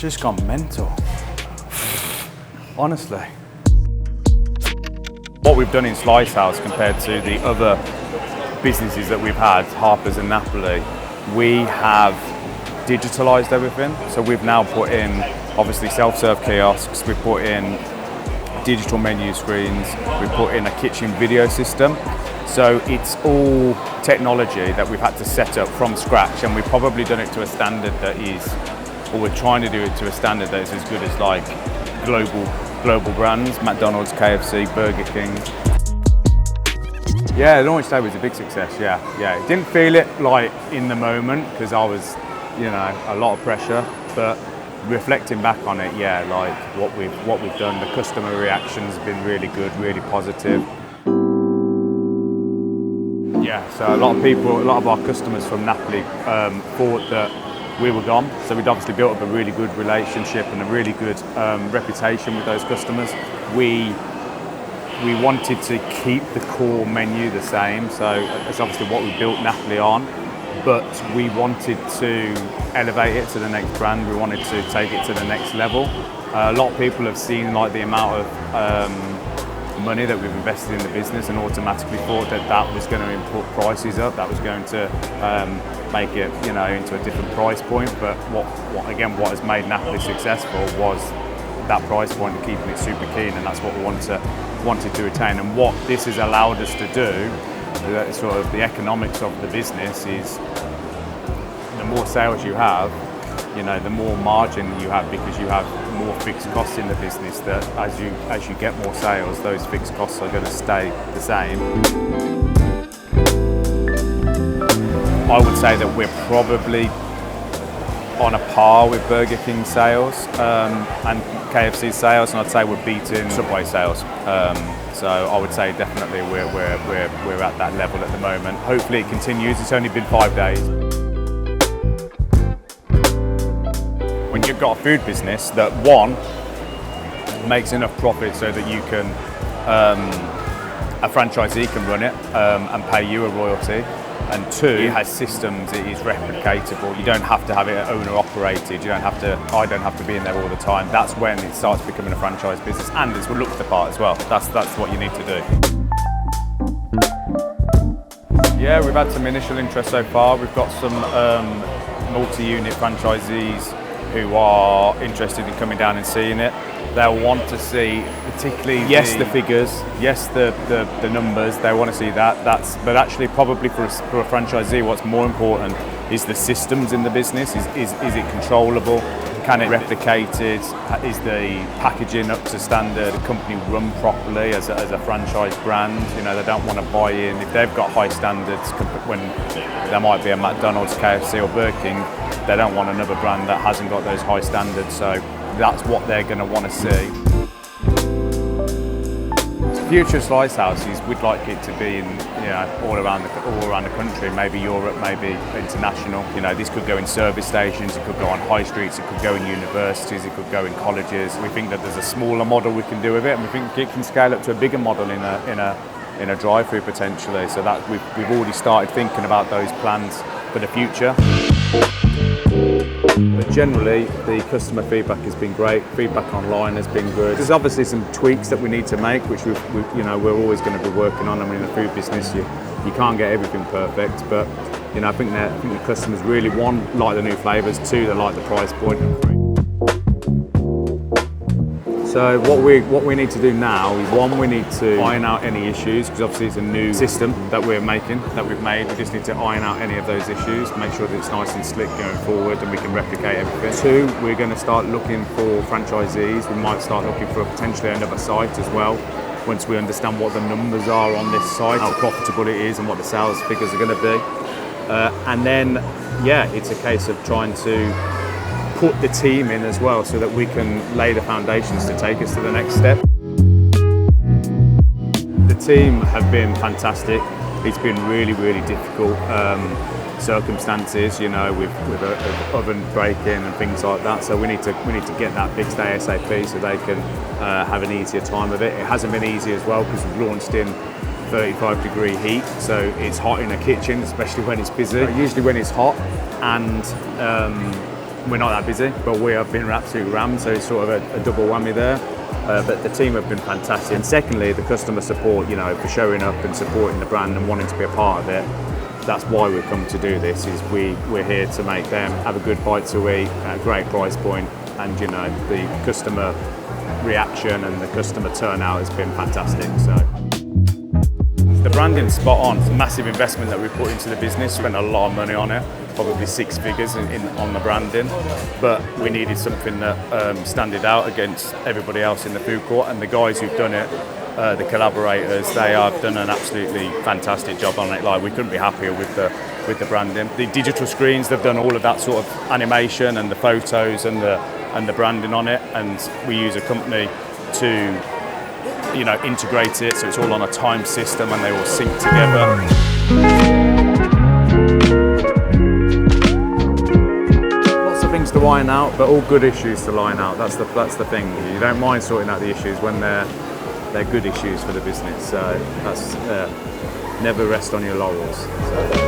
just gone mental. Honestly. What we've done in Slice House compared to the other businesses that we've had, Harper's and Napoli, we have digitalized everything. So we've now put in, obviously, self-serve kiosks, we've put in digital menu screens, we've put in a kitchen video system. So it's all technology that we've had to set up from scratch, and we've probably done it to a standard that is, or we're trying to do it to a standard that is as good as like global brands, McDonald's, KFC, Burger King. Yeah, the launch day was a big success, yeah. Didn't feel it like in the moment because I was, a lot of pressure, but reflecting back on it, yeah, like what we've done, the customer reactions have been really good, really positive. Yeah, so a lot of our customers from Napoli thought that we were gone. So we'd obviously built up a really good relationship and a really good reputation with those customers. We wanted to keep the core menu the same. So it's obviously what we built Napoli on, but we wanted to elevate it to the next brand. We wanted to take it to the next level. A lot of people have seen like the amount of money that we've invested in the business and automatically thought that was going to put prices up, that was going to make it into a different price point. But what has made Napoli successful was that price point and keeping it super keen, and that's what we wanted to retain. And what this has allowed us to do, sort of the economics of the business, is the more sales you have, the more margin you have, because you have more fixed costs in the business, that as you get more sales, those fixed costs are going to stay the same. I would say that we're probably on a par with Burger King sales and KFC sales, and I'd say we're beating Subway sales. So I would say definitely we're at that level at the moment. Hopefully it continues. It's only been 5 days. When you've got a food business that, one, makes enough profit so that you can, a franchisee can run it and pay you a royalty, and two, it has systems, it is replicatable. You don't have to have it owner operated. I don't have to be in there all the time. That's when it starts becoming a franchise business, and it's what looks the part as well. That's what you need to do. Yeah, we've had some initial interest so far. We've got some multi-unit franchisees who are interested in coming down and seeing it. They'll want to see, particularly the figures, the numbers. They want to see that. But actually, probably for a franchisee, what's more important is the systems in the business. Is it controllable? Can it replicated? Is the packaging up to standard? The company run properly as a franchise brand? They don't want to buy in if they've got high standards. When there might be a McDonald's, KFC, or Burger King, they don't want another brand that hasn't got those high standards. So that's what they're going to want to see. Future Slice Houses, we'd like it to be in, all around the country, maybe Europe, maybe international. This could go in service stations, it could go on high streets, it could go in universities, it could go in colleges. We think that there's a smaller model we can do with it, and we think it can scale up to a bigger model in a drive-through potentially. So that we've already started thinking about those plans for the future. But generally, the customer feedback has been great. Feedback online has been good. There's obviously some tweaks that we need to make, which we're always going to be working on. I mean, in the food business, you can't get everything perfect, but I think the customers really, one, like the new flavours, two, they like the price point, and three. So what we need to do now is, one, we need to iron out any issues, because obviously it's a new system that we've made. We just need to iron out any of those issues, make sure that it's nice and slick going forward and we can replicate everything. Two, we're going to start looking for franchisees. We might start looking for potentially another site as well, once we understand what the numbers are on this site, how profitable it is and what the sales figures are going to be. And then, it's a case of trying to put the team in as well, so that we can lay the foundations to take us to the next step. The team have been fantastic. It's been really, really difficult circumstances, with an oven break-in and things like that. So we need to get that fixed ASAP so they can have an easier time of it. It hasn't been easy as well, because we've launched in 35-degree heat, so it's hot in the kitchen, especially when it's busy. Usually when it's hot and we're not that busy, but we have been absolutely rammed, so it's sort of a double whammy there. But the team have been fantastic. And secondly, the customer support, you know, for showing up and supporting the brand and wanting to be a part of it. That's why we've come to do this, is we're here to make them have a good bite to eat at a great price point, and you know, the customer reaction and the customer turnout has been fantastic. So the branding's spot on. It's a massive investment that we put into the business, spent a lot of money on it, probably 6 figures on the branding, but we needed something that standed out against everybody else in the food court, and the guys who've done it, the collaborators, they have done an absolutely fantastic job on it. Like, we couldn't be happier with the branding. The digital screens, they've done all of that sort of animation and the photos and the branding on it, and we use a company to, you know, integrate it so it's all on a time system and they all sync together. Lots of things to iron out, but all good issues to line out. That's the thing. You don't mind sorting out the issues when they're good issues for the business. So that's never rest on your laurels. So.